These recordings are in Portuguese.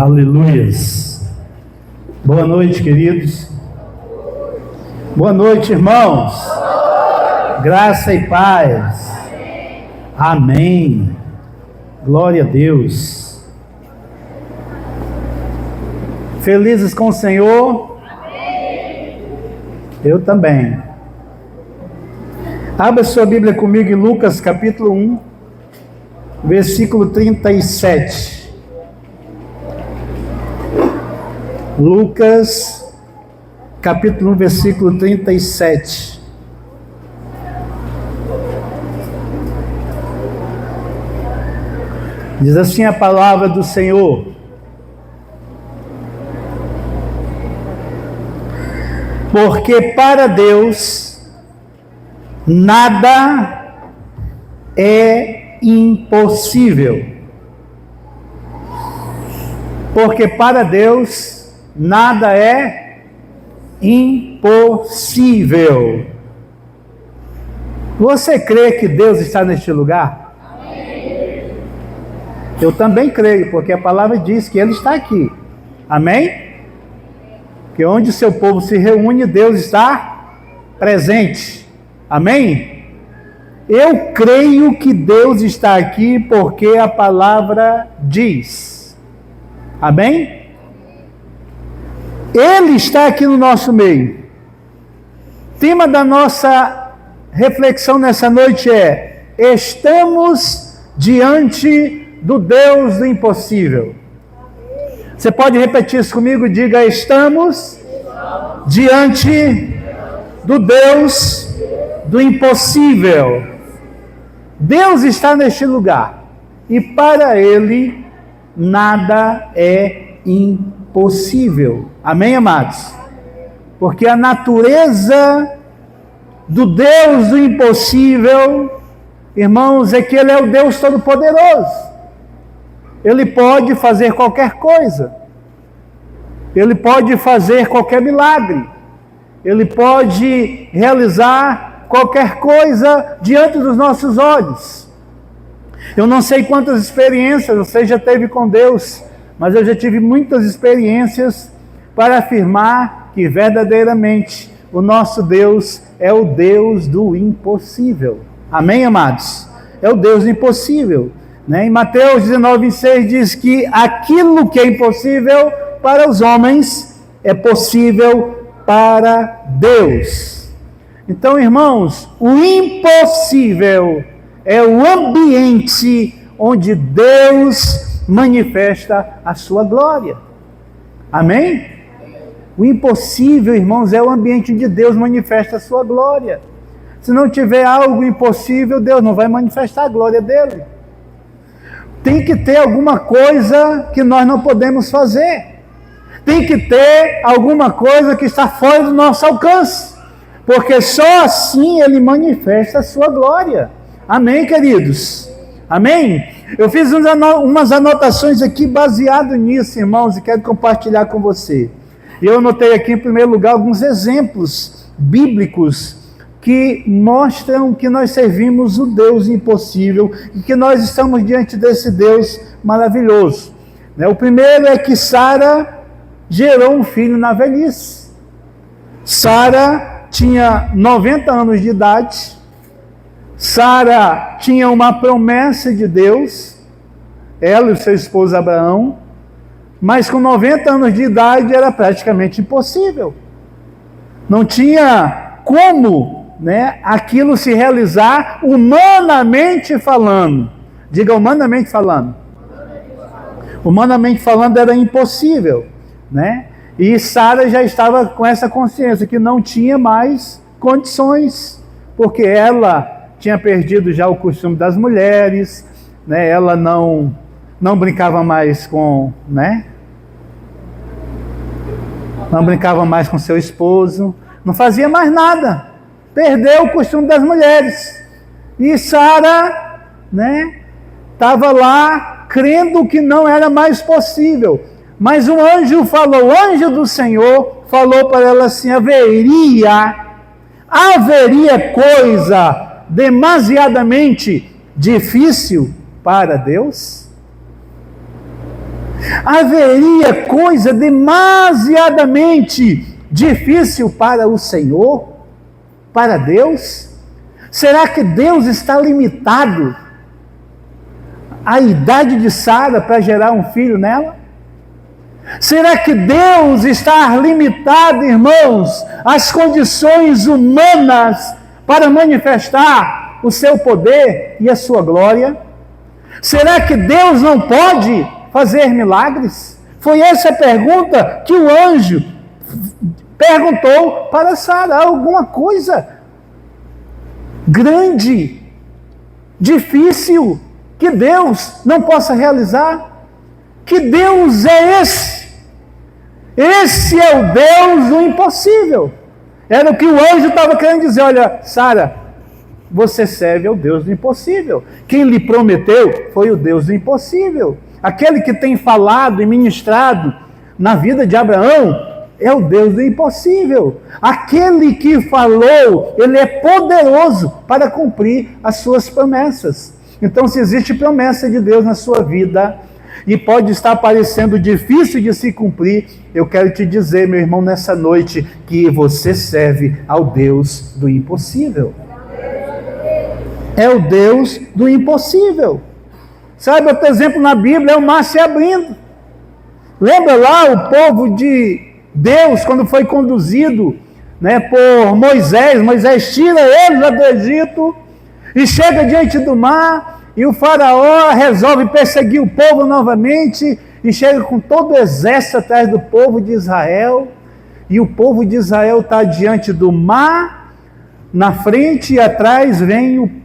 Aleluias. Boa noite, queridos. Boa noite, irmãos. Graça e paz. Amém. Glória a Deus. Felizes com o Senhor? Amém. Eu também. Abra sua Bíblia comigo em Lucas capítulo 1, versículo 37. Lucas, capítulo 1, versículo 37. Diz assim a palavra do Senhor: porque para Deus nada é impossível. Porque para Deus nada é impossível. Você crê que Deus está neste lugar? Amém. Eu também creio, porque a palavra diz que Ele está aqui. Amém? Que onde o seu povo se reúne, Deus está presente. Amém? Eu creio que Deus está aqui porque a palavra diz. Amém? Ele está aqui no nosso meio. O tema da nossa reflexão nessa noite é: estamos diante do Deus do impossível. Você pode repetir isso comigo? Diga: estamos diante do Deus do impossível. Deus está neste lugar e para Ele nada é impossível. Amém, amados? Porque a natureza do Deus do impossível, irmãos, é que Ele é o Deus Todo-Poderoso. Ele pode fazer qualquer coisa. Ele pode fazer qualquer milagre. Ele pode realizar qualquer coisa diante dos nossos olhos. Eu não sei quantas experiências você já teve com Deus, mas eu já tive muitas experiências para afirmar que verdadeiramente o nosso Deus é o Deus do impossível. Amém, amados? É o Deus do impossível. Né? Em Mateus 19:6 diz que aquilo que é impossível para os homens é possível para Deus. Então, irmãos, o impossível é o ambiente onde Deus manifesta a sua glória. Amém? O impossível, irmãos, é o ambiente onde Deus manifesta a sua glória. Se não tiver algo impossível, Deus não vai manifestar a glória dele. Tem que ter alguma coisa que nós não podemos fazer. Tem que ter alguma coisa que está fora do nosso alcance. Porque só assim ele manifesta a sua glória. Amém, queridos? Amém? Eu fiz umas anotações aqui baseado nisso, irmãos, e quero compartilhar com você. Eu anotei aqui, em primeiro lugar, alguns exemplos bíblicos que mostram que nós servimos o Deus impossível e que nós estamos diante desse Deus maravilhoso. O primeiro é que Sara gerou um filho na velhice. Sara tinha 90 anos de idade. Sara tinha uma promessa de Deus, ela e o seu esposo Abraão, mas com 90 anos de idade era praticamente impossível. Não tinha como, aquilo se realizar humanamente falando. Diga, humanamente falando. Humanamente falando era impossível, E Sara já estava com essa consciência que não tinha mais condições, porque ela tinha perdido já o costume das mulheres, ela não brincava mais com, não brincava mais com seu esposo, não fazia mais nada, perdeu o costume das mulheres. E Sara, estava lá crendo que não era mais possível. Mas um anjo falou, o anjo do Senhor falou para ela assim: haveria coisa demasiadamente difícil para Deus? Haveria coisa demasiadamente difícil para o Senhor? Para Deus? Será que Deus está limitado à idade de Sara para gerar um filho nela? Será que Deus está limitado, irmãos, às condições humanas para manifestar o seu poder e a sua glória? Será que Deus não pode fazer milagres? Foi essa a pergunta que o anjo perguntou para Sara. Alguma coisa grande, difícil, que Deus não possa realizar? Que Deus é esse? Esse é o Deus do impossível. Era o que o anjo estava querendo dizer. Olha, Sara, você serve ao Deus do impossível. Quem lhe prometeu foi o Deus do impossível. Aquele que tem falado e ministrado na vida de Abraão é o Deus do impossível. Aquele que falou, ele é poderoso para cumprir as suas promessas. Então, se existe promessa de Deus na sua vida e pode estar parecendo difícil de se cumprir, eu quero te dizer, meu irmão, nessa noite, que você serve ao Deus do impossível. É o Deus do impossível. Sabe, outro exemplo na Bíblia é o mar se abrindo. Lembra lá o povo de Deus, quando foi conduzido, por Moisés? Moisés tira eles lá do Egito e chega diante do mar, e o faraó resolve perseguir o povo novamente, e chega com todo o exército atrás do povo de Israel, e o povo de Israel está diante do mar, na frente e atrás vem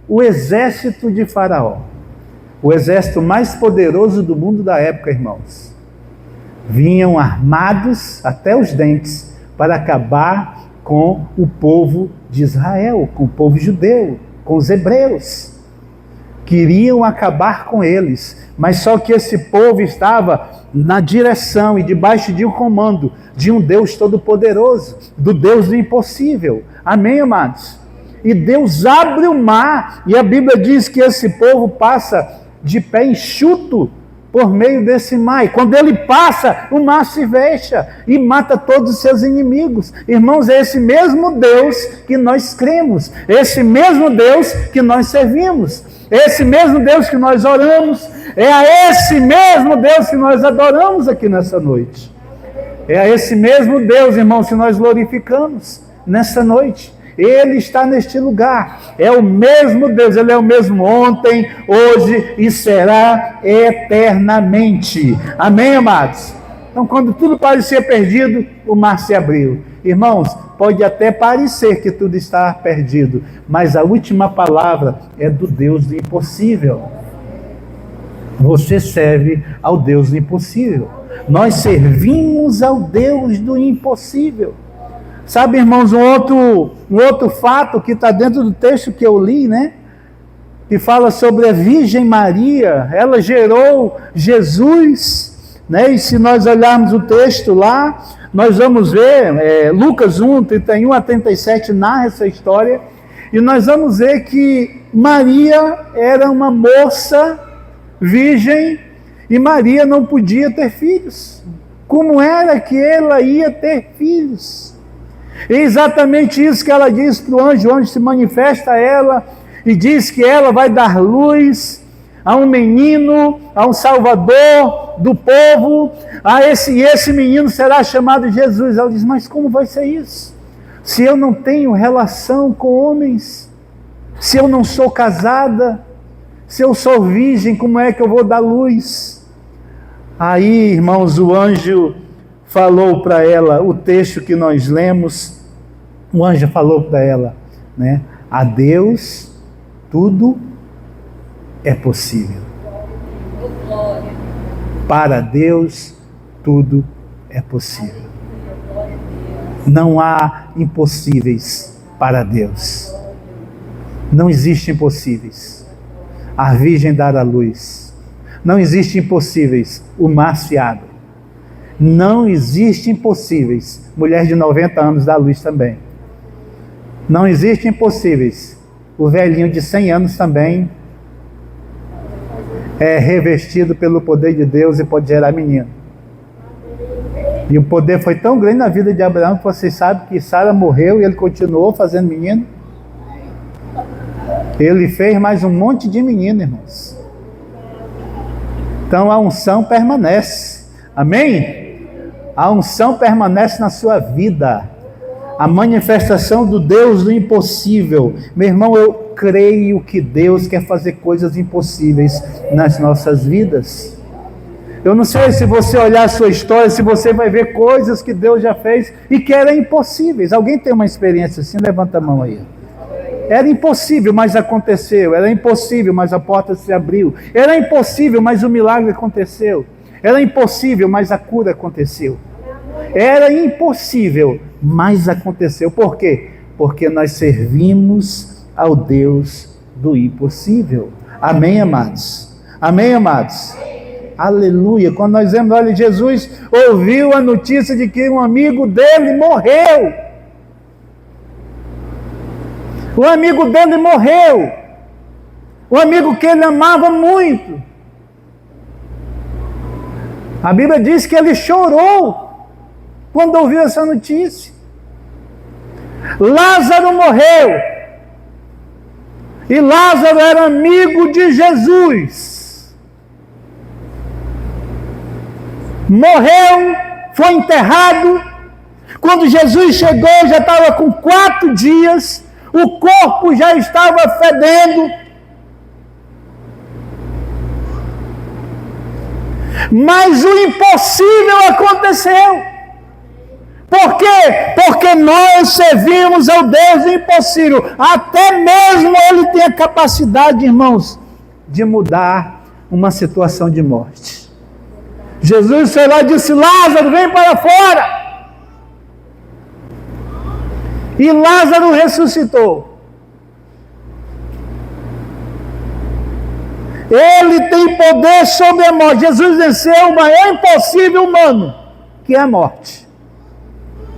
o exército de Faraó, o exército mais poderoso do mundo da época, irmãos. Vinham armados até os dentes para acabar com o povo de Israel, com o povo judeu, com os hebreus. Queriam acabar com eles, mas só que esse povo estava na direção e debaixo de um comando de um Deus todo-poderoso, do Deus do impossível. Amém, amados? E Deus abre o mar, e a Bíblia diz que esse povo passa de pé enxuto por meio desse mar. E quando ele passa, o mar se fecha e mata todos os seus inimigos. Irmãos, é esse mesmo Deus que nós cremos, esse mesmo Deus que nós servimos, esse mesmo Deus que nós oramos, é a esse mesmo Deus que nós adoramos aqui nessa noite. É a esse mesmo Deus, irmãos, que nós glorificamos nessa noite. Ele está neste lugar, é o mesmo Deus, Ele é o mesmo ontem, hoje e será eternamente. Amém, amados? Então, quando tudo parecia perdido, o mar se abriu. Irmãos, pode até parecer que tudo está perdido, mas a última palavra é do Deus do impossível. Você serve ao Deus do impossível. Nós servimos ao Deus do impossível. Sabe, irmãos, um outro fato que está dentro do texto que eu li, que fala sobre a Virgem Maria. Ela gerou Jesus, e se nós olharmos o texto lá, nós vamos ver, Lucas 1, 31 a 37 narra essa história, e nós vamos ver que Maria era uma moça virgem, e Maria não podia ter filhos. Como era que ela ia ter filhos? É exatamente isso que ela diz para o anjo se manifesta a ela, e diz que ela vai dar luz a um menino, a um salvador do povo, e esse menino será chamado Jesus. Ela diz, mas como vai ser isso? Se eu não tenho relação com homens, se eu não sou casada, se eu sou virgem, como é que eu vou dar luz? Aí, irmãos, o anjo falou para ela, o texto que nós lemos, o anjo falou para ela, a Deus tudo é possível. Para Deus tudo é possível. Não há impossíveis para Deus. Não existem impossíveis. A Virgem dar a luz. Não existem impossíveis. O mar se abre. Não existem impossíveis. Mulher de 90 anos dá luz também. Não existem impossíveis. O velhinho de 100 anos também é revestido pelo poder de Deus e pode gerar menino. E o poder foi tão grande na vida de Abraão que vocês sabem que Sara morreu e ele continuou fazendo menino. Ele fez mais um monte de menino, irmãos. Então a unção permanece. Amém? A unção permanece na sua vida. A manifestação do Deus do impossível. Meu irmão, eu creio que Deus quer fazer coisas impossíveis nas nossas vidas. Eu não sei se você olhar a sua história, se você vai ver coisas que Deus já fez e que eram impossíveis. Alguém tem uma experiência assim? Levanta a mão aí. Era impossível, mas aconteceu. Era impossível, mas a porta se abriu. Era impossível, mas o milagre aconteceu. Era impossível, mas a cura aconteceu. Era impossível, mas aconteceu. Por quê? Porque nós servimos ao Deus do impossível. Amém, amados? Amém, amados? Aleluia. Quando nós vemos, olha, Jesus ouviu a notícia de que um amigo dele morreu. O amigo dele morreu. O amigo que ele amava muito. A Bíblia diz que ele chorou quando ouviu essa notícia. Lázaro morreu. E Lázaro era amigo de Jesus. Morreu, foi enterrado. Quando Jesus chegou, já estava com 4 dias. O corpo já estava fedendo. Mas o impossível aconteceu. Por quê? Porque nós servimos ao Deus do impossível. Até mesmo Ele tem a capacidade, irmãos, de mudar uma situação de morte. Jesus foi lá e disse: Lázaro, vem para fora. E Lázaro ressuscitou. Ele tem poder sobre a morte. Jesus venceu o maior impossível humano, que é a morte.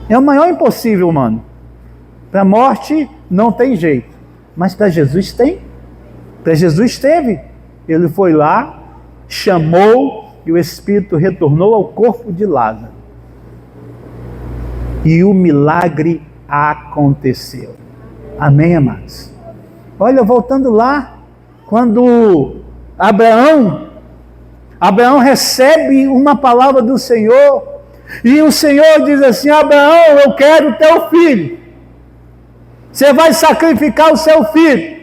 É o maior impossível humano. Para a morte não tem jeito, mas para Jesus tem. Para Jesus teve. Ele foi lá, chamou e o Espírito retornou ao corpo de Lázaro. E o milagre aconteceu. Amém, amados? Olha, voltando lá, quando Abraão recebe uma palavra do Senhor, e o Senhor diz assim: Abraão, eu quero o teu filho. Você vai sacrificar o seu filho.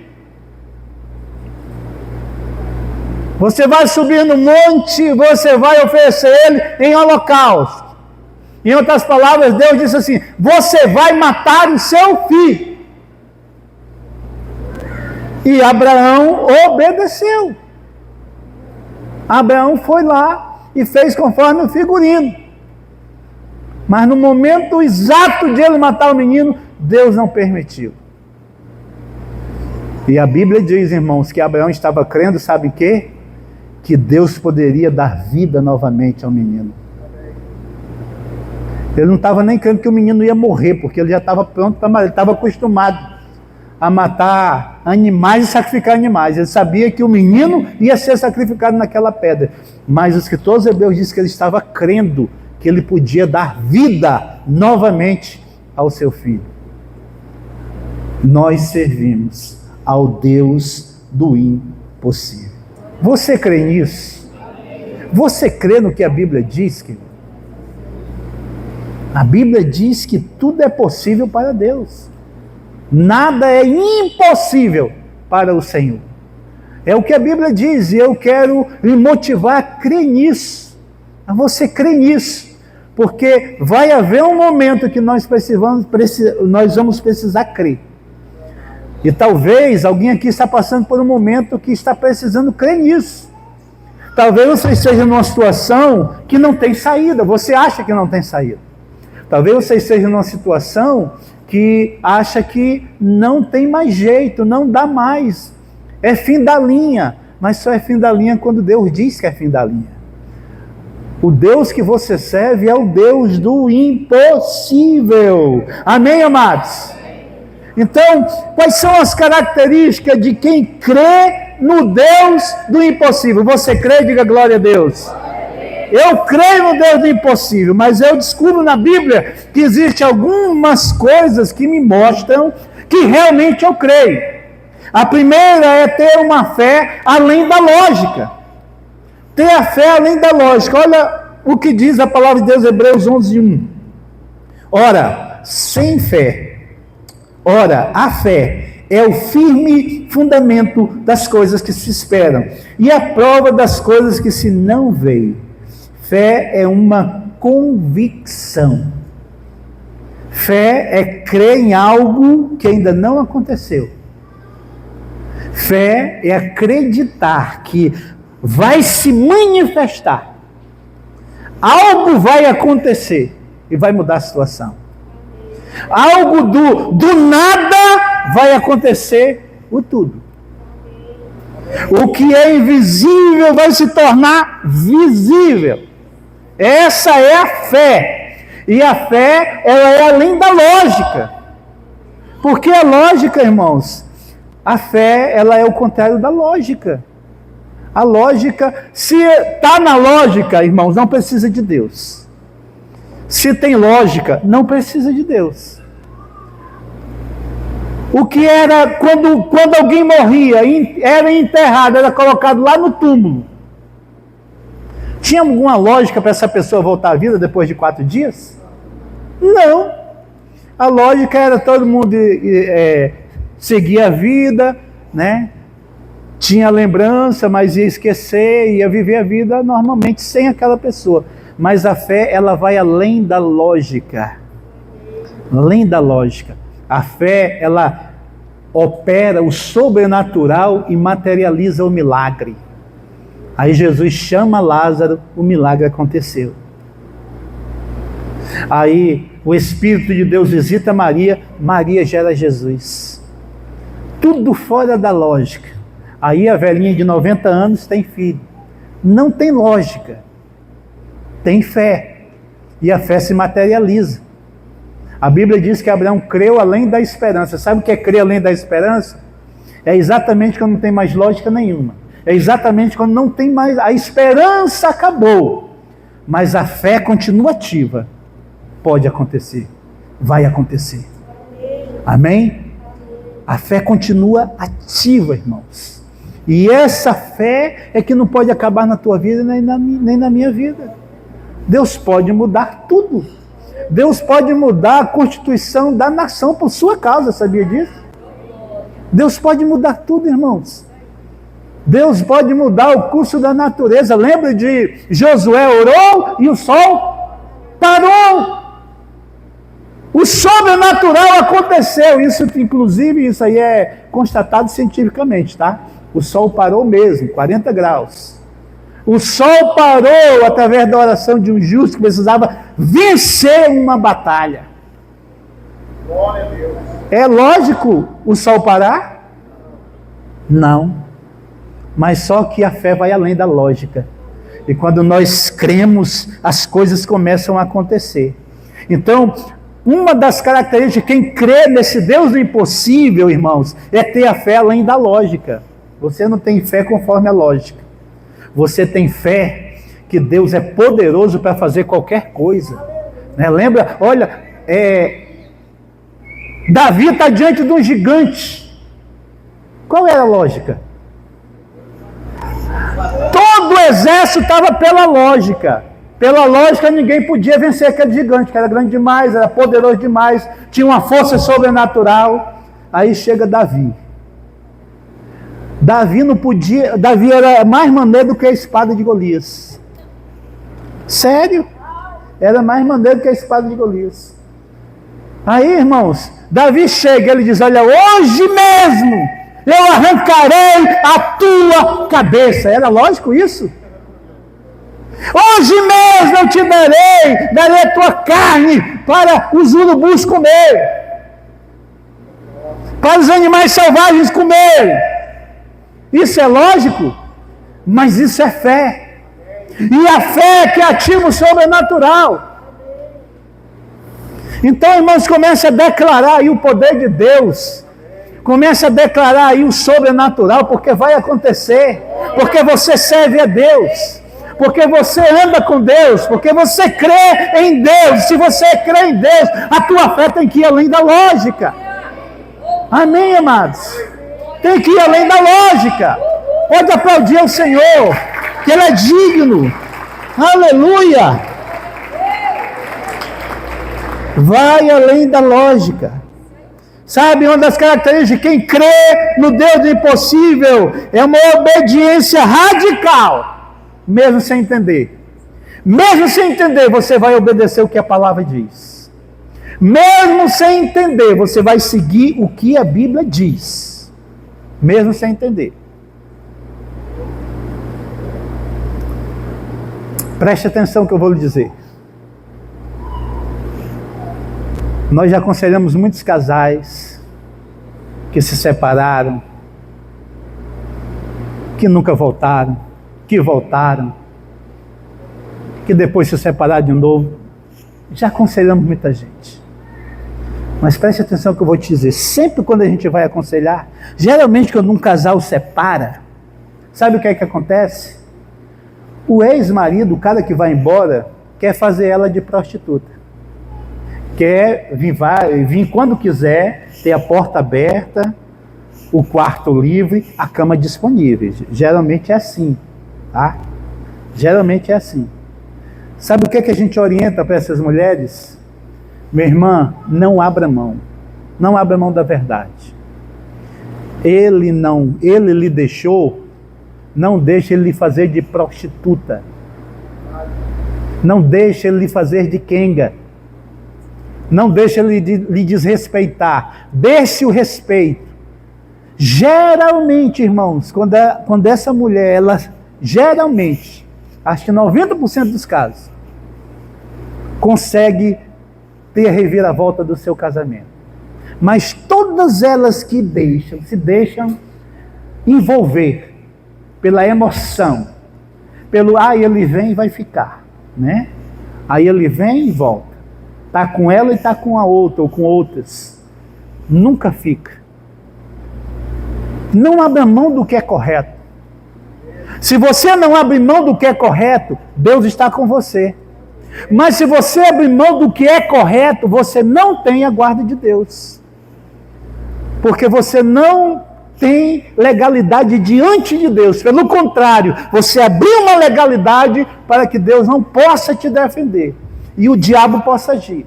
Você vai subir no monte, você vai oferecer ele em holocausto. Em outras palavras, Deus disse assim: você vai matar o seu filho. E Abraão obedeceu. Abraão foi lá e fez conforme o figurino. Mas no momento exato de ele matar o menino, Deus não permitiu. E a Bíblia diz, irmãos, que Abraão estava crendo, sabe o quê? Que Deus poderia dar vida novamente ao menino. Ele não estava nem crendo que o menino ia morrer, porque ele já estava pronto para matar, ele estava acostumado a matar animais e sacrificar animais. Ele sabia que o menino ia ser sacrificado naquela pedra. Mas o escritor aos Hebreus diz que ele estava crendo que ele podia dar vida novamente ao seu filho. Nós servimos ao Deus do impossível. Você crê nisso? Você crê no que a Bíblia diz, querido? A Bíblia diz que tudo é possível para Deus. Nada é impossível para o Senhor. É o que a Bíblia diz, e eu quero lhe motivar a crer nisso. A você crer nisso. Porque vai haver um momento que nós vamos precisar crer. E talvez alguém aqui está passando por um momento que está precisando crer nisso. Talvez você esteja numa situação que não tem saída, você acha que não tem saída. Talvez você esteja numa situação que acha que não tem mais jeito, não dá mais. É fim da linha, mas só é fim da linha quando Deus diz que é fim da linha. O Deus que você serve é o Deus do impossível. Amém, amados? Então, quais são as características de quem crê no Deus do impossível. Você crê? Diga glória a Deus. Eu creio no Deus do impossível, mas eu descubro na Bíblia que existem algumas coisas que me mostram que realmente eu creio. A primeira é ter uma fé além da lógica. Ter a fé além da lógica. Olha o que diz a palavra de Deus, Hebreus 11:1. Ora, sem fé, a fé é o firme fundamento das coisas que se esperam e a prova das coisas que se não veem. Fé é uma convicção. Fé é crer em algo que ainda não aconteceu. Fé é acreditar que vai se manifestar. Algo vai acontecer e vai mudar a situação. Algo do nada vai acontecer o tudo. O que é invisível vai se tornar visível. Essa é a fé. E a fé, ela é além da lógica. Porque a lógica, irmãos, a fé, ela é o contrário da lógica. A lógica, se está na lógica, irmãos, não precisa de Deus. Se tem lógica, não precisa de Deus. O que era, quando alguém morria, era enterrado, era colocado lá no túmulo. Tinha alguma lógica para essa pessoa voltar à vida depois de 4 dias? Não. A lógica era todo mundo seguir a vida, né? Tinha lembrança, mas ia esquecer, ia viver a vida normalmente sem aquela pessoa. Mas a fé, ela vai além da lógica. Além da lógica. A fé, ela opera o sobrenatural e materializa o milagre. Aí Jesus chama Lázaro, o milagre aconteceu. Aí o Espírito de Deus visita Maria, Maria gera Jesus. Tudo fora da lógica. Aí a velhinha de 90 anos tem filho. Não tem lógica. Tem fé. E a fé se materializa. A Bíblia diz que Abraão creu além da esperança. Sabe o que é crer além da esperança? É exatamente quando não tem mais lógica nenhuma. É exatamente quando não tem mais... A esperança acabou. Mas a fé continua ativa. Pode acontecer. Vai acontecer. Amém? A fé continua ativa, irmãos. E essa fé é que não pode acabar na tua vida nem na minha vida. Deus pode mudar tudo. Deus pode mudar a constituição da nação por sua causa, sabia disso? Deus pode mudar tudo, irmãos. Deus pode mudar o curso da natureza. Lembra de Josué orou e o sol parou. O sobrenatural aconteceu. Isso, inclusive, isso aí é constatado cientificamente, tá? O sol parou mesmo, 40 graus. O sol parou através da oração de um justo que precisava vencer uma batalha. Glória a Deus. É lógico o sol parar? Não. Mas só que a fé vai além da lógica. E quando nós cremos, as coisas começam a acontecer. Então, uma das características de quem crê nesse Deus do impossível, irmãos, é ter a fé além da lógica. Você não tem fé conforme a lógica. Você tem fé que Deus é poderoso para fazer qualquer coisa. Né? Lembra? Olha, Davi está diante de um gigante. Qual era a lógica? Todo o exército estava pela lógica. Pela lógica, ninguém podia vencer aquele gigante, que era grande demais, era poderoso demais, tinha uma força sobrenatural. Aí chega Davi. Davi era mais maneiro do que a espada de Golias. Sério? Era mais maneiro que a espada de Golias. Aí, irmãos, Davi chega, ele diz: olha, hoje mesmo eu arrancarei a tua cabeça. Era lógico isso? Hoje mesmo eu te darei a tua carne para os urubus comer, para os animais selvagens comer. Isso é lógico? Mas isso é fé. E a fé é que ativa o sobrenatural. Então, irmãos, comece a declarar aí o poder de Deus. Comece a declarar aí o sobrenatural, porque vai acontecer. Porque você serve a Deus. Porque você anda com Deus. Porque você crê em Deus. Se você crê em Deus, a tua fé tem que ir além da lógica. Amém, amados? Tem que ir além da lógica. Pode aplaudir ao Senhor, que Ele é digno. Aleluia! Vai além da lógica. Sabe, uma das características de quem crê no Deus do impossível é uma obediência radical, mesmo sem entender. Mesmo sem entender, você vai obedecer o que a palavra diz. Mesmo sem entender, você vai seguir o que a Bíblia diz. Mesmo sem entender. Preste atenção no que eu vou lhe dizer. Nós já aconselhamos muitos casais que se separaram, que nunca voltaram, que voltaram, que depois se separaram de novo. Já aconselhamos muita gente. Mas preste atenção no que eu vou te dizer. Sempre quando a gente vai aconselhar, geralmente quando um casal separa, sabe o que é que acontece? O ex-marido, o cara que vai embora, quer fazer ela de prostituta. Quer vir quando quiser, ter a porta aberta, o quarto livre, a cama disponível. Geralmente é assim, tá? Geralmente é assim. Sabe o que é que a gente orienta para essas mulheres? Minha irmã, não abra mão. Não abra mão da verdade. Ele lhe deixou, não deixe ele lhe fazer de prostituta. Não deixe ele lhe fazer de quenga. Não deixe ele lhe desrespeitar. Deixe o respeito. Geralmente, irmãos, quando essa mulher, ela geralmente, acho que 90% dos casos, consegue ter a reviravolta do seu casamento. Mas todas elas que se deixam envolver pela emoção, pelo ele vem e vai ficar, né? Aí ele vem e volta. Está com ela e está com a outra, ou com outras. Nunca fica. Não abra mão do que é correto. Se você não abre mão do que é correto, Deus está com você. Mas se você abrir mão do que é correto, você não tem a guarda de Deus. Porque você não tem legalidade diante de Deus. Pelo contrário, você abriu uma legalidade para que Deus não possa te defender. E o diabo possa agir.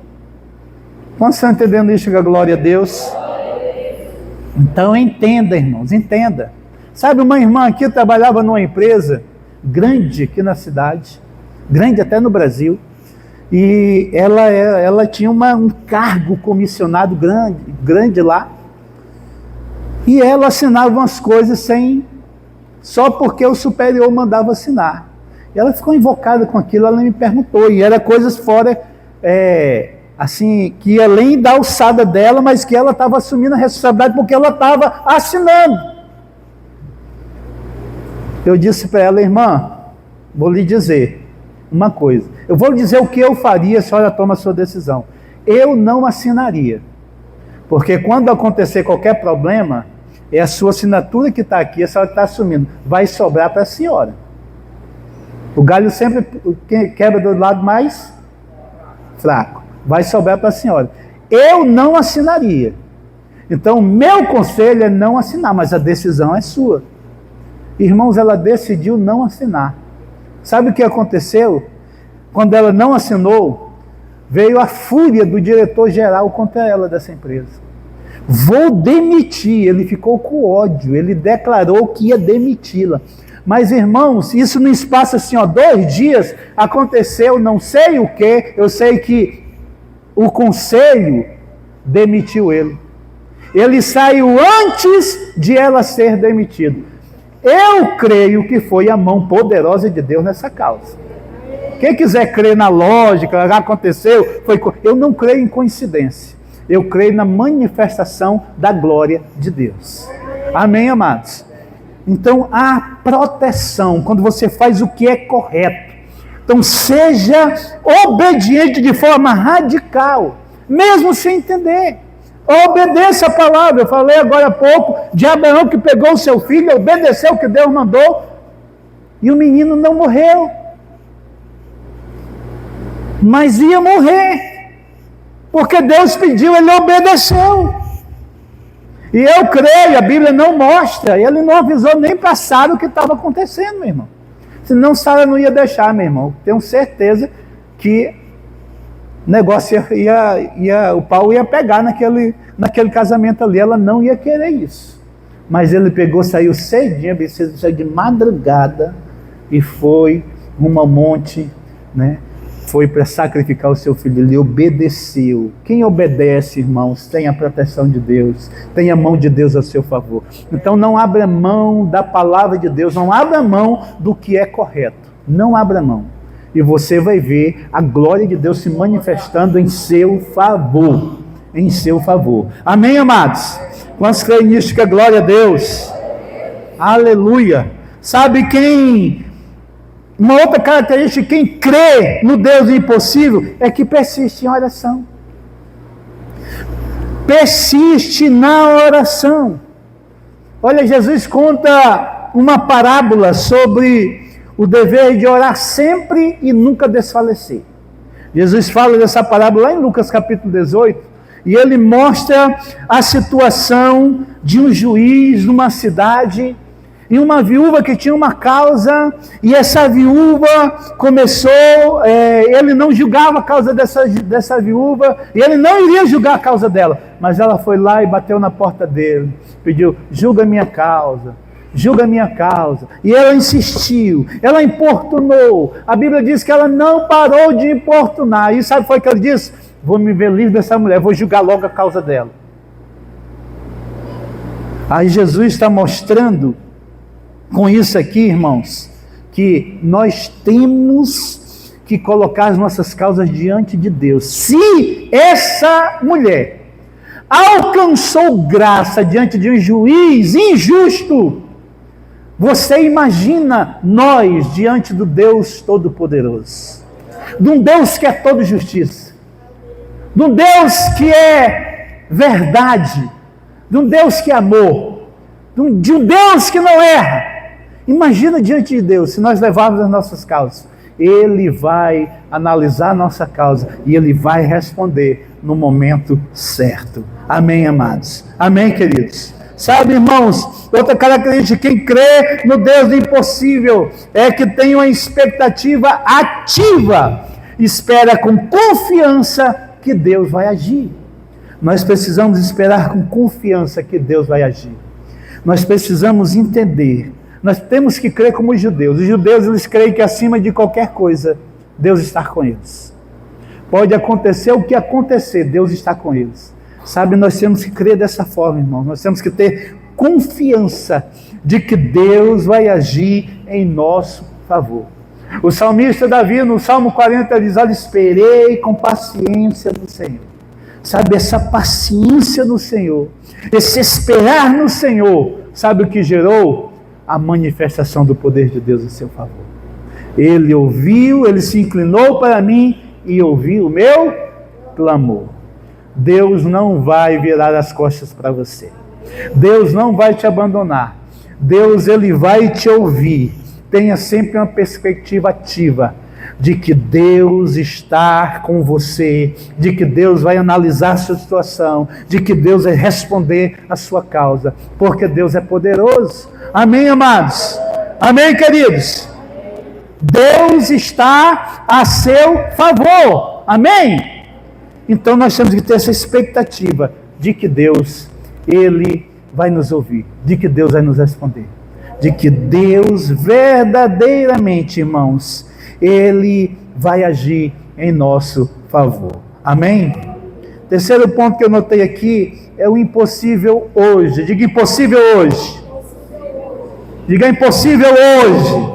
Quantos estão entendendo isso? Glória a Deus. Então entenda, irmãos, entenda. Sabe, uma irmã aqui trabalhava numa empresa grande aqui na cidade, grande até no Brasil, e ela tinha um cargo comissionado grande lá, e ela assinava umas coisas só porque o superior mandava assinar. E ela ficou invocada com aquilo, ela me perguntou, e era coisas fora, assim, que além da alçada dela, mas que ela estava assumindo a responsabilidade porque ela estava assinando. Eu disse para ela, irmã, vou lhe dizer uma coisa, eu vou lhe dizer o que eu faria, a senhora toma a sua decisão. Eu não assinaria, porque quando acontecer qualquer problema, é a sua assinatura que está aqui, a senhora está assumindo, vai sobrar para a senhora. O galho sempre quebra do lado mais fraco. Vai sobrar para a senhora. Eu não assinaria. Então, meu conselho é não assinar, mas a decisão é sua. Irmãos, ela decidiu não assinar. Sabe o que aconteceu? Quando ela não assinou, veio a fúria do diretor-geral contra ela dessa empresa. Vou demitir. Ele ficou com ódio. Ele declarou que ia demiti-la. Mas, irmãos, isso no espaço assim, 2 dias, aconteceu não sei o que, eu sei que o conselho demitiu ele. Ele saiu antes de ela ser demitida. Eu creio que foi a mão poderosa de Deus nessa causa. Quem quiser crer na lógica, já aconteceu, eu não creio em coincidência. Eu creio na manifestação da glória de Deus. Amém, amados? Então, há proteção quando você faz o que é correto. Então, seja obediente de forma radical, mesmo sem entender. Obedeça a palavra. Eu falei agora há pouco de Abraão que pegou o seu filho, obedeceu o que Deus mandou, e o menino não morreu. Mas ia morrer, porque Deus pediu, ele obedeceu. E eu creio, a Bíblia não mostra, ele não avisou nem para Sara o que estava acontecendo, meu irmão. Senão Sara não ia deixar, meu irmão. Tenho certeza que o negócio o pau ia pegar naquele casamento ali, ela não ia querer isso. Mas ele pegou, saiu cedinho, saiu de madrugada e foi rumo ao monte, né? Foi para sacrificar o seu filho, ele obedeceu. Quem obedece, irmãos, tem a proteção de Deus, tem a mão de Deus a seu favor. Então não abra mão da palavra de Deus, não abra mão do que é correto, não abra mão. E você vai ver a glória de Deus se manifestando em seu favor, em seu favor. Amém, amados? Quantos creem nisso? Que glória a Deus. Aleluia. Sabe quem... Uma outra característica de quem crê no Deus do impossível é que persiste em oração. Persiste na oração. Olha, Jesus conta uma parábola sobre o dever de orar sempre e nunca desfalecer. Jesus fala dessa parábola lá em Lucas capítulo 18, e ele mostra a situação de um juiz numa cidade, e uma viúva que tinha uma causa, e essa viúva começou, ele não julgava a causa dessa viúva, e ele não iria julgar a causa dela, mas ela foi lá e bateu na porta dele, pediu, julga a minha causa, e ela insistiu, ela importunou, a Bíblia diz que ela não parou de importunar, e sabe o que ele disse? Vou me ver livre dessa mulher, vou julgar logo a causa dela. Aí Jesus está mostrando, com isso aqui, irmãos, que nós temos que colocar as nossas causas diante de Deus. Se essa mulher alcançou graça diante de um juiz injusto, você imagina nós diante do Deus Todo-Poderoso, de um Deus que é todo justiça, de um Deus que é verdade, de um Deus que é amor, de um Deus que não erra. Imagina diante de Deus, se nós levarmos as nossas causas, Ele vai analisar a nossa causa e Ele vai responder no momento certo. Amém, amados? Amém, queridos? Sabe, irmãos, outra característica de quem crê no Deus do impossível é que tem uma expectativa ativa, espera com confiança que Deus vai agir. Nós precisamos esperar com confiança que Deus vai agir. Nós precisamos entender. Nós temos que crer como os judeus. Os judeus, eles creem que acima de qualquer coisa, Deus está com eles. Pode acontecer o que acontecer, Deus está com eles. Sabe, nós temos que crer dessa forma, irmão. Nós temos que ter confiança de que Deus vai agir em nosso favor. O salmista Davi, no Salmo 40, diz, olha, esperei com paciência no Senhor. Sabe, essa paciência no Senhor, esse esperar no Senhor, sabe o que gerou? A manifestação do poder de Deus em seu favor. Ele ouviu, ele se inclinou para mim e ouviu o meu clamor. Deus não vai virar as costas para você. Deus não vai te abandonar. Deus, ele vai te ouvir. Tenha sempre uma perspectiva ativa de que Deus está com você, de que Deus vai analisar a sua situação, de que Deus vai responder a sua causa, porque Deus é poderoso. Amém, amados? Amém, queridos? Deus está a seu favor. Amém? Então nós temos que ter essa expectativa de que Deus, ele vai nos ouvir, de que Deus vai nos responder, de que Deus verdadeiramente, irmãos, ele vai agir em nosso favor. Amém? Terceiro ponto que eu notei aqui é o impossível hoje. Diga impossível hoje. Diga impossível hoje.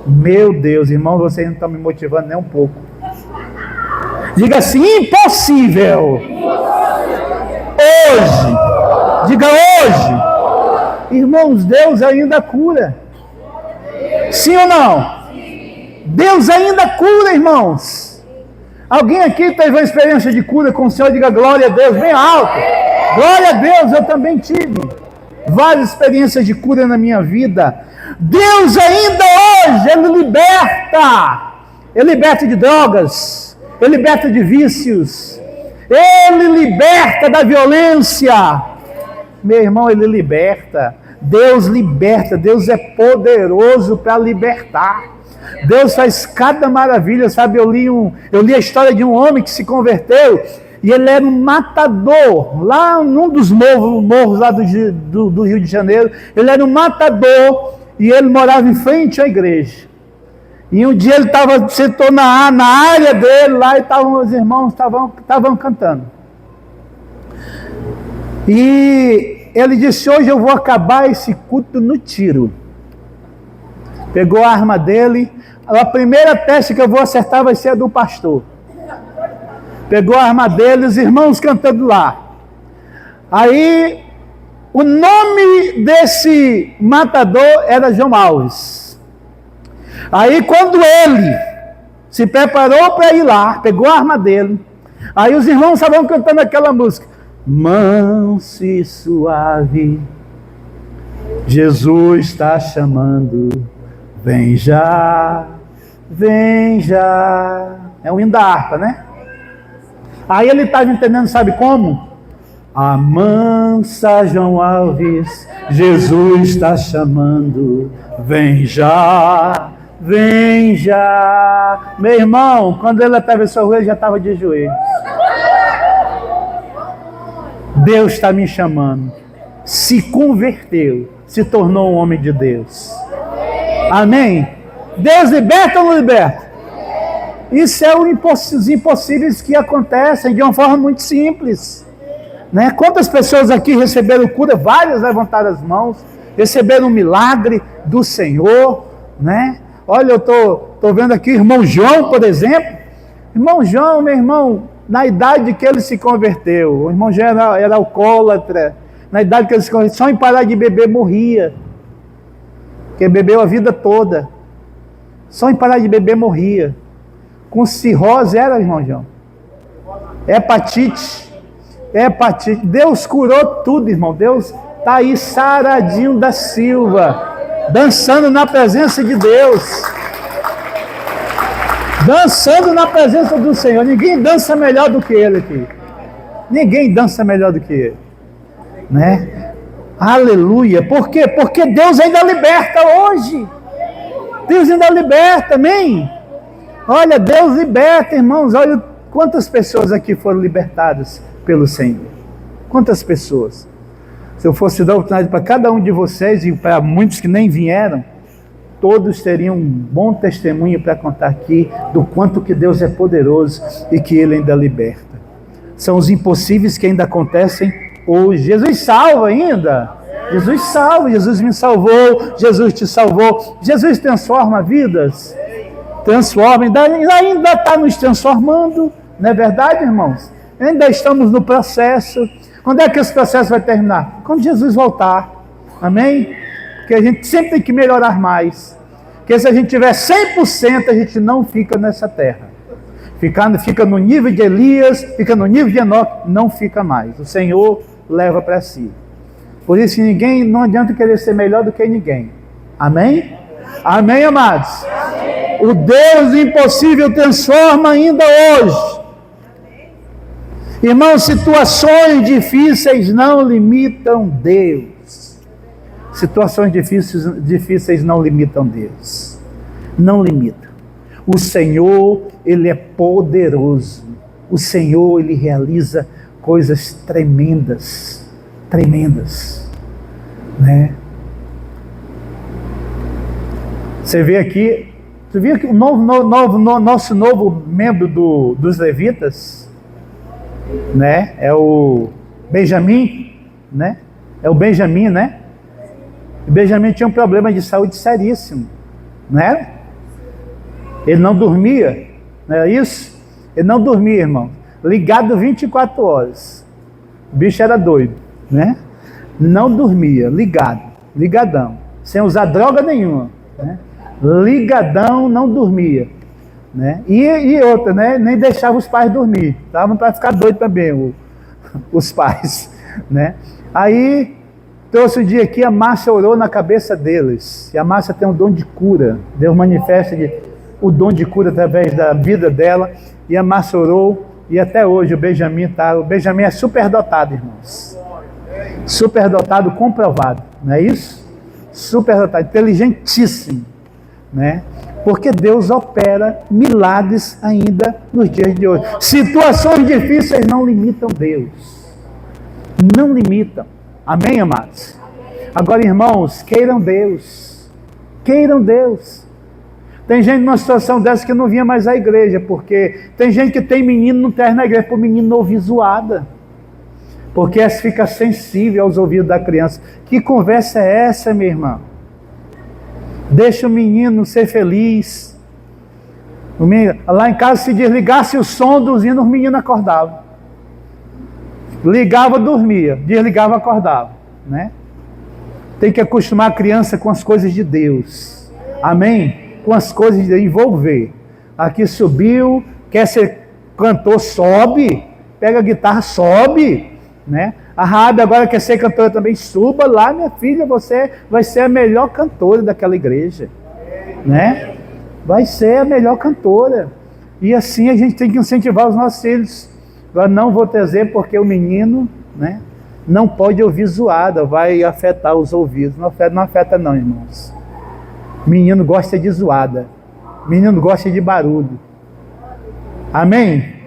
Meu Deus, irmão, vocês não estão me motivando nem um pouco. Diga assim, impossível. Hoje. Diga hoje. Irmãos, Deus ainda cura. Sim ou não? Deus ainda cura, irmãos. Alguém aqui teve uma experiência de cura com o Senhor? Diga glória a Deus, bem alto. Glória a Deus, eu também tive várias experiências de cura na minha vida. Deus ainda hoje, Ele liberta. Ele liberta de drogas, Ele liberta de vícios, Ele liberta da violência. Meu irmão, Ele liberta. Deus liberta, Deus é poderoso para libertar. Deus faz cada maravilha, sabe? Eu li a história de um homem que se converteu e ele era um matador, lá num dos morros lá do Rio de Janeiro. Ele era um matador e ele morava em frente à igreja. E um dia ele sentou na área dele lá e os irmãos estavam cantando. E ele disse: hoje eu vou acabar esse culto no tiro. Pegou a arma dele. A primeira teste que eu vou acertar vai ser a do pastor. Pegou a arma dele, os irmãos cantando lá. Aí, o nome desse matador era João Alves. Aí, quando ele se preparou para ir lá, pegou a arma dele, aí os irmãos estavam cantando aquela música: manso e suave, Jesus está chamando, vem já, vem já. É um hino da harpa, né? Aí ele estava entendendo, sabe como? Amansa, João Alves, Jesus está chamando, vem já, vem já. Meu irmão, quando ele atravessou a rua, ele já estava de joelhos. Deus está me chamando. Se converteu, se tornou um homem de Deus. Amém? Deus liberta ou não liberta? Isso é os impossíveis que acontecem de uma forma muito simples, né? Quantas pessoas aqui receberam cura? Várias levantaram as mãos, receberam um milagre do Senhor, né? Olha, eu estou vendo aqui irmão João, por exemplo. Irmão João, meu irmão, na idade que ele se converteu, o irmão João era alcoólatra, na idade que ele se converteu, só em parar de beber morria, porque bebeu a vida toda, só em parar de beber morria. Com cirrose era, irmão João. Hepatite. Deus curou tudo, irmão. Deus está aí saradinho da Silva, dançando na presença de Deus. Dançando na presença do Senhor. Ninguém dança melhor do que ele aqui. Ninguém dança melhor do que ele, né? Aleluia. Por quê? Porque Deus ainda liberta hoje. Deus ainda liberta, amém? Olha, Deus liberta, irmãos. Olha quantas pessoas aqui foram libertadas pelo Senhor. Quantas pessoas. Se eu fosse dar oportunidade para cada um de vocês e para muitos que nem vieram, todos teriam um bom testemunho para contar aqui do quanto que Deus é poderoso e que Ele ainda liberta. São os impossíveis que ainda acontecem hoje. Jesus salva ainda. Jesus salva, Jesus me salvou, Jesus te salvou. Jesus transforma vidas. Transforma, ainda está nos transformando, não é verdade, irmãos? Ainda estamos no processo. Quando é que esse processo vai terminar? Quando Jesus voltar, amém? Porque a gente sempre tem que melhorar mais, porque se a gente tiver 100%, a gente não fica nessa terra, fica no nível de Elias, fica no nível de Enoque, não fica mais, o Senhor leva para si. Por isso não adianta querer ser melhor do que ninguém, amém? Amém, amados? Amém. O Deus do impossível transforma ainda hoje. Irmãos, situações difíceis não limitam Deus. Situações difíceis não limitam Deus. Não limitam. O Senhor, Ele é poderoso. O Senhor, Ele realiza coisas tremendas. Tremendas. Né? Você vê aqui, o nosso novo membro dos levitas, né? É o Benjamim, né? É o Benjamim, né? O Benjamim tinha um problema de saúde seríssimo, né? Ele não dormia, não era isso? Ele não dormia, irmão. Ligado 24 horas. O bicho era doido, né? Não dormia, ligadão, sem usar droga nenhuma, né? Ligadão, não dormia. né? E outra, né? Nem deixava os pais dormir, estavam para ficar doido também, os pais, né? Aí trouxe o dia aqui, a Márcia orou na cabeça deles, e a Márcia tem um dom de cura, Deus manifesta o dom de cura através da vida dela, e a Márcia orou, e até hoje o Benjamin é superdotado, irmãos, superdotado comprovado, não é isso? Superdotado, inteligentíssimo, né? Porque Deus opera milagres ainda nos dias de hoje. Situações difíceis não limitam Deus, não limitam. Amém, amados? Agora, irmãos, queiram Deus. Queiram Deus. Tem gente numa situação dessa que não vinha mais à igreja, porque tem gente que tem menino, não traz na igreja, para o menino não ouvir zoada. Porque essa fica sensível aos ouvidos da criança. Que conversa é essa, minha irmã? Deixa o menino ser feliz. Lá em casa, se desligasse o som dos hinos, os meninos acordavam. Ligava, dormia, desligava, acordava, né? Tem que acostumar a criança com as coisas de Deus, amém? Com as coisas de envolver. Aqui subiu, quer ser cantor, sobe, pega a guitarra, sobe, né? A Rabi agora quer ser cantora também, suba lá, minha filha, você vai ser a melhor cantora daquela igreja, né? Vai ser a melhor cantora. E assim a gente tem que incentivar os nossos filhos. Agora não vou trazer porque o menino, né, não pode ouvir zoada, vai afetar os ouvidos. Não afeta não, irmãos. Menino gosta de zoada. Menino gosta de barulho. Amém?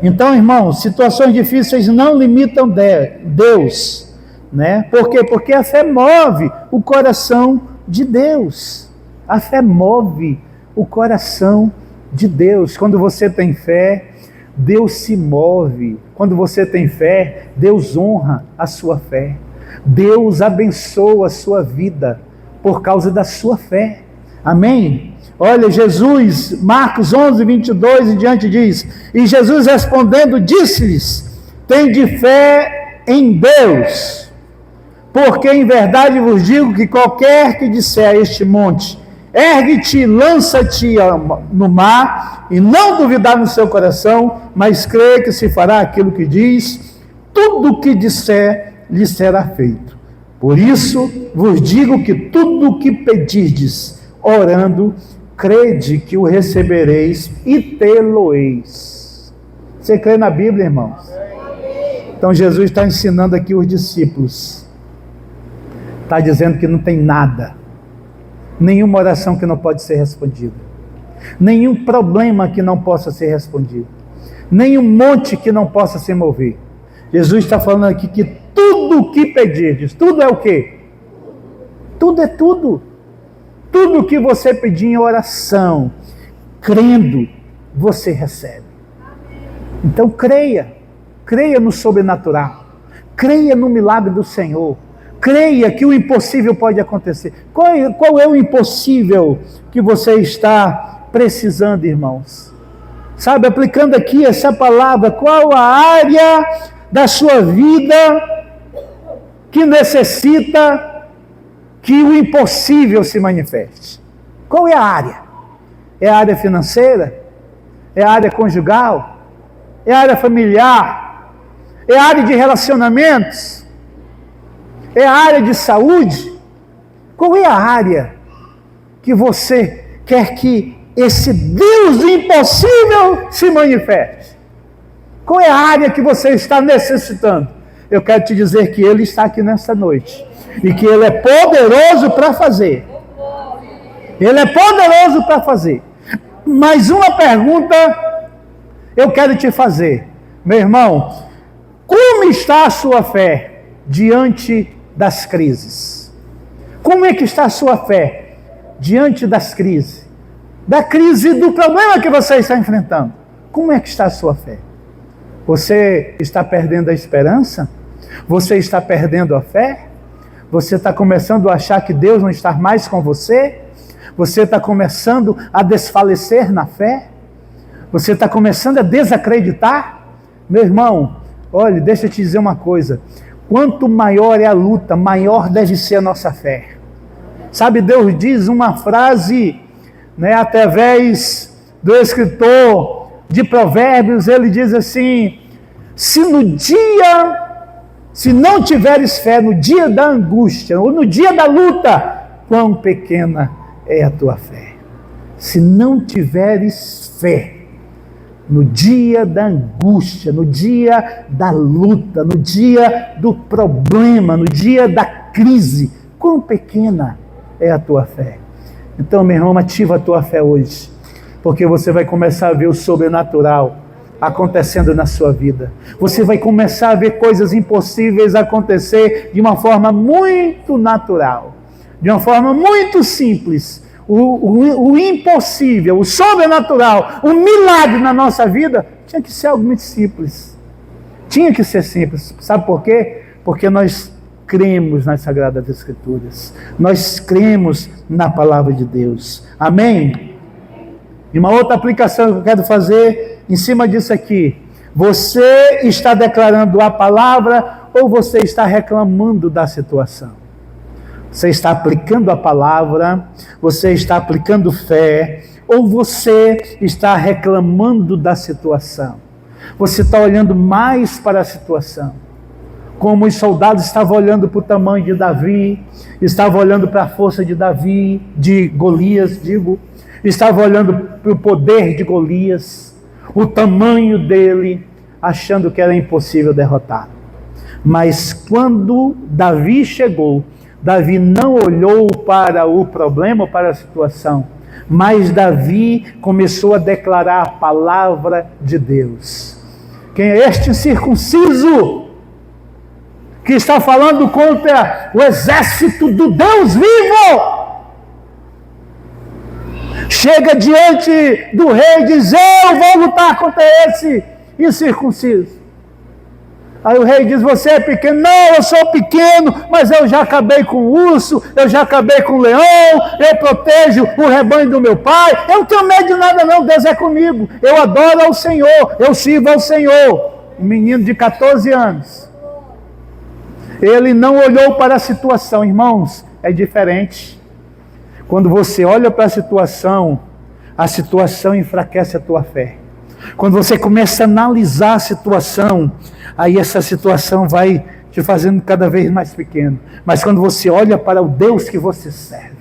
Então, irmãos, situações difíceis não limitam Deus, né? Por quê? Porque a fé move o coração de Deus. A fé move o coração de Deus. Quando você tem fé, Deus se move. Quando você tem fé, Deus honra a sua fé. Deus abençoa a sua vida por causa da sua fé. Amém? Olha, Jesus, Marcos 11, 22 em diante diz: e Jesus respondendo disse-lhes: tende fé em Deus, porque em verdade vos digo que qualquer que disser a este monte, ergue-te, lança-te no mar, e não duvidar no seu coração, mas crê que se fará aquilo que diz, tudo o que disser lhe será feito. Por isso vos digo que tudo o que pedirdes, orando, crede que o recebereis e tê-lo-eis. Você crê na Bíblia, irmãos? Então Jesus está ensinando aqui os discípulos. Está dizendo que não tem nada, nenhuma oração que não pode ser respondida, nenhum problema que não possa ser respondido, nenhum monte que não possa se mover. Jesus está falando aqui que tudo o que pedirdes, tudo é o quê? Tudo é tudo. Tudo o que você pedir em oração, crendo, você recebe. Então creia no sobrenatural, creia no milagre do Senhor, creia que o impossível pode acontecer. Qual é o impossível que você está precisando, irmãos? Sabe, aplicando aqui essa palavra, qual a área da sua vida que necessita que o impossível se manifeste? Qual é a área? É a área financeira? É a área conjugal? É a área familiar? É a área de relacionamentos? É a área de saúde? Qual é a área que você quer que esse Deus do impossível se manifeste? Qual é a área que você está necessitando? Eu quero te dizer que Ele está aqui nesta noite e que Ele é poderoso para fazer. Ele é poderoso para fazer. Mas uma pergunta eu quero te fazer, meu irmão: como está a sua fé diante das crises? Como é que está a sua fé diante das crises? Da crise do problema que você está enfrentando. Como é que está a sua fé? Você está perdendo a esperança? Você está perdendo a fé? Você está começando a achar que Deus não está mais com você? Você está começando a desfalecer na fé? Você está começando a desacreditar? Meu irmão, olha, deixa eu te dizer uma coisa: quanto maior é a luta, maior deve ser a nossa fé. Sabe, Deus diz uma frase, né, através do escritor de Provérbios, ele diz assim: se não tiveres fé no dia da angústia, ou no dia da luta, quão pequena é a tua fé. Se não tiveres fé no dia da angústia, no dia da luta, no dia do problema, no dia da crise, quão pequena é a tua fé. Então, meu irmão, ativa a tua fé hoje, porque você vai começar a ver o sobrenatural acontecendo na sua vida. Você vai começar a ver coisas impossíveis acontecer de uma forma muito natural, de uma forma muito simples. O impossível, o sobrenatural, o milagre na nossa vida tinha que ser algo muito simples. Tinha que ser simples. Sabe por quê? Porque nós cremos nas Sagradas Escrituras. Nós cremos na Palavra de Deus. Amém? E uma outra aplicação que eu quero fazer em cima disso aqui: você está declarando a palavra ou você está reclamando da situação? Você está aplicando a palavra, você está aplicando fé, ou você está reclamando da situação? Você está olhando mais para a situação, como os soldados estavam olhando para o tamanho de Davi, estavam olhando para a força de Davi, de Golias, estavam olhando para o poder de Golias, o tamanho dele, achando que era impossível derrotar. Mas quando Davi chegou, Davi não olhou para o problema, para a situação, mas Davi começou a declarar a palavra de Deus. Quem é este incircunciso que está falando contra o exército do Deus vivo? Chega diante do rei e diz: eu vou lutar contra esse incircunciso. Aí o rei diz: você é pequeno? Não, eu sou pequeno, mas eu já acabei com o urso, eu já acabei com o leão, eu protejo o rebanho do meu pai, eu não tenho medo de nada não, Deus é comigo, eu adoro ao Senhor, eu sirvo ao Senhor. Um menino de 14 anos. Ele não olhou para a situação. Irmãos, é diferente. Quando você olha para a situação enfraquece a tua fé. Quando você começa a analisar a situação, aí essa situação vai te fazendo cada vez mais pequeno. Mas quando você olha para o Deus que você serve,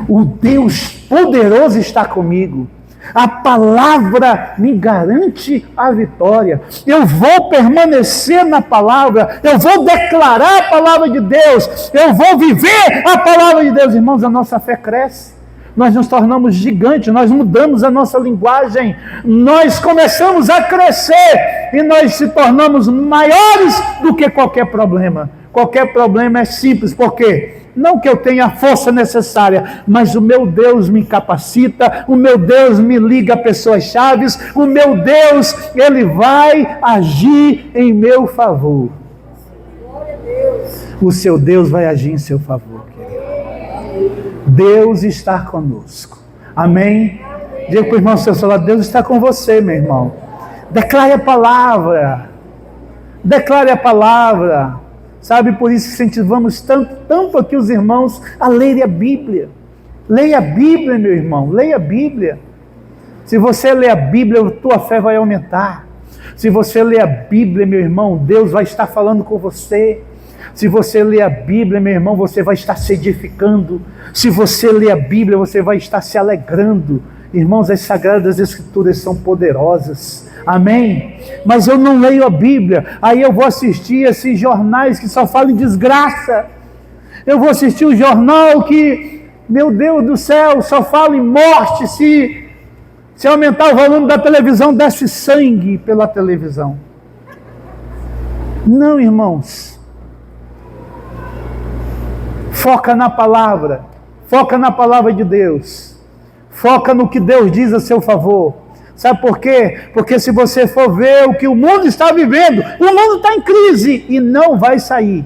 o Deus poderoso está comigo, a palavra me garante a vitória. Eu vou permanecer na palavra, eu vou declarar a palavra de Deus, eu vou viver a palavra de Deus. Irmãos, a nossa fé cresce. Nós nos tornamos gigantes, nós mudamos a nossa linguagem, nós começamos a crescer e nós se tornamos maiores do que qualquer problema. Qualquer problema é simples, por quê? Não que eu tenha a força necessária, mas o meu Deus me capacita, o meu Deus me liga a pessoas chaves, o meu Deus, Ele vai agir em meu favor. O seu Deus vai agir em seu favor, querido. Deus está conosco. Amém? Diga para o irmão seu celular: Deus está com você, meu irmão. Declare a palavra. Declare a palavra. Sabe, por isso que incentivamos tanto aqui os irmãos a lerem a Bíblia. Leia a Bíblia, meu irmão. Leia a Bíblia. Se você ler a Bíblia, a tua fé vai aumentar. Se você ler a Bíblia, meu irmão, Deus vai estar falando com você. Se você ler a Bíblia, meu irmão, você vai estar se edificando. Se você ler a Bíblia, você vai estar se alegrando. Irmãos, as Sagradas Escrituras são poderosas. Amém? Mas eu não leio a Bíblia. Aí eu vou assistir esses jornais que só falam em desgraça. Eu vou assistir o jornal que, meu Deus do céu, só fala em morte. Se aumentar o volume da televisão, desce sangue pela televisão. Não, irmãos. Foca na palavra. Foca na palavra de Deus. Foca no que Deus diz a seu favor. Sabe por quê? Porque se você for ver o que o mundo está vivendo, o mundo está em crise e não vai sair.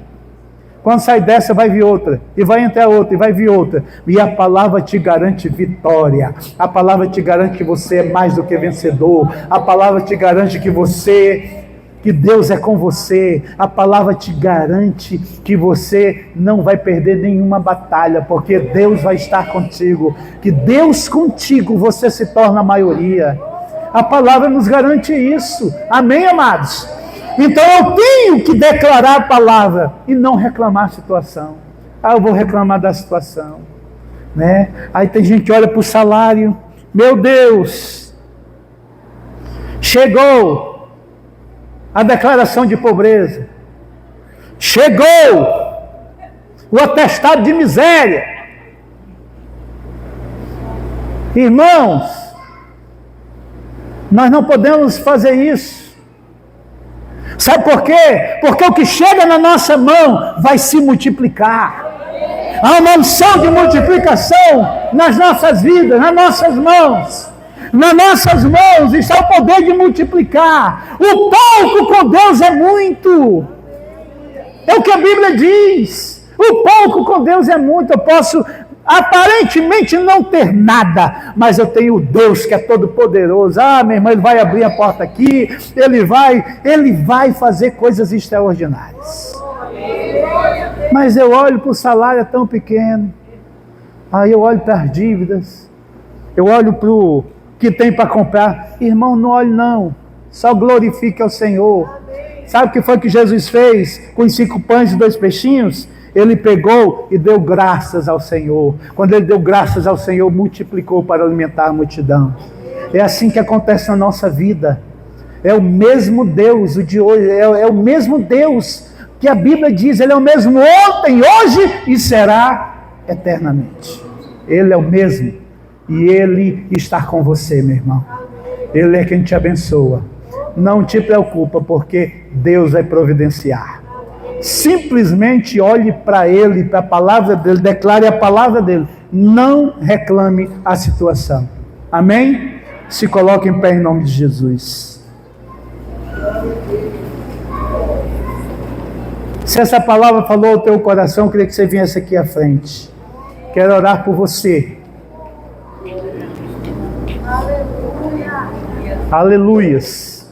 Quando sai dessa, vai vir outra, e vai entrar outra, e vai vir outra. E a palavra te garante vitória. A palavra te garante que você é mais do que vencedor. A palavra te garante que você que Deus é com você. A palavra te garante que você não vai perder nenhuma batalha, porque Deus vai estar contigo. Que Deus contigo você se torna a maioria. A palavra nos garante isso. Amém, amados? Então eu tenho que declarar a palavra e não reclamar a situação. Eu vou reclamar da situação, né? Aí tem gente que olha para o salário. Meu Deus, chegou a declaração de pobreza, chegou o atestado de miséria. Irmãos, nós não podemos fazer isso. Sabe por quê? Porque o que chega na nossa mão vai se multiplicar. Há uma unção de multiplicação nas nossas vidas, nas nossas mãos. Nas nossas mãos está o poder de multiplicar. O pouco com Deus é muito. É o que a Bíblia diz. O pouco com Deus é muito. Eu posso aparentemente não ter nada, mas eu tenho o Deus que é todo poderoso. Meu irmão, Ele vai abrir a porta aqui, Ele vai fazer coisas extraordinárias. Mas eu olho para o salário tão pequeno, aí eu olho para as dívidas, eu olho para o que tem para comprar. Irmão, não olhe não, só glorifique ao Senhor. Sabe o que foi que Jesus fez com os 5 pães e 2 peixinhos? Ele pegou e deu graças ao Senhor. Quando ele deu graças ao Senhor, multiplicou para alimentar a multidão. É assim que acontece na nossa vida. É o mesmo Deus, o de hoje, é o mesmo Deus que a Bíblia diz, Ele é o mesmo ontem, hoje e será eternamente. Ele é o mesmo e Ele está com você, meu irmão. Ele é quem te abençoa. Não te preocupa, porque Deus vai providenciar. Simplesmente olhe para Ele, para a palavra dEle, declare a palavra dEle. Não reclame a situação. Amém? Se coloque em pé em nome de Jesus. Se essa palavra falou ao teu coração, eu queria que você viesse aqui à frente. Quero orar por você. Aleluias.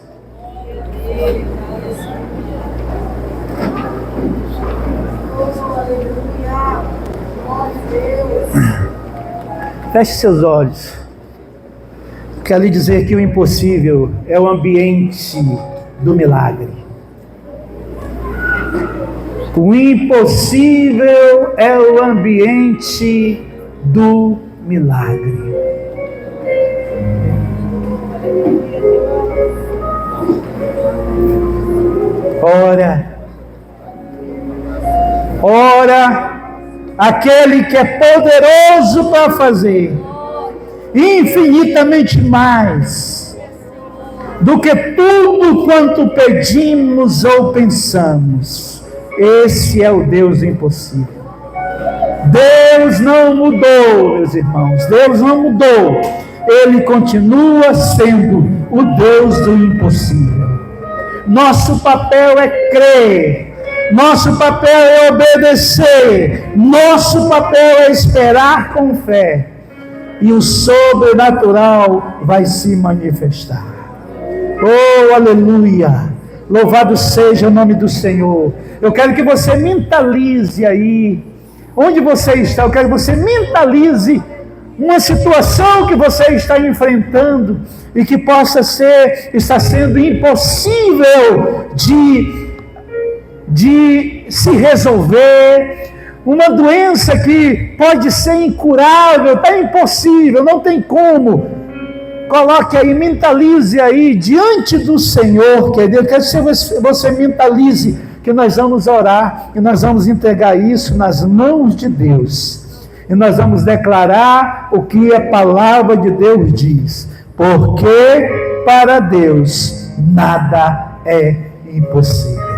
Feche seus olhos. Quero lhe dizer que o impossível é o ambiente do milagre. O impossível é o ambiente do milagre. Ora, aquele que é poderoso para fazer infinitamente mais do que tudo quanto pedimos ou pensamos. Esse é o Deus impossível. Deus não mudou, meus irmãos. Deus não mudou. Ele continua sendo o Deus do impossível. Nosso papel é crer. Nosso papel é obedecer. Nosso papel é esperar com fé. E o sobrenatural vai se manifestar. Oh, aleluia! Louvado seja o nome do Senhor. Eu quero que você mentalize aí, onde você está, eu quero que você mentalize uma situação que você está enfrentando e que está sendo impossível de se resolver, uma doença que pode ser incurável, está impossível, não tem como. Coloque aí, mentalize aí, diante do Senhor, querido. Eu quero que você mentalize que nós vamos orar, e nós vamos entregar isso nas mãos de Deus. E nós vamos declarar o que a palavra de Deus diz. Porque para Deus nada é impossível.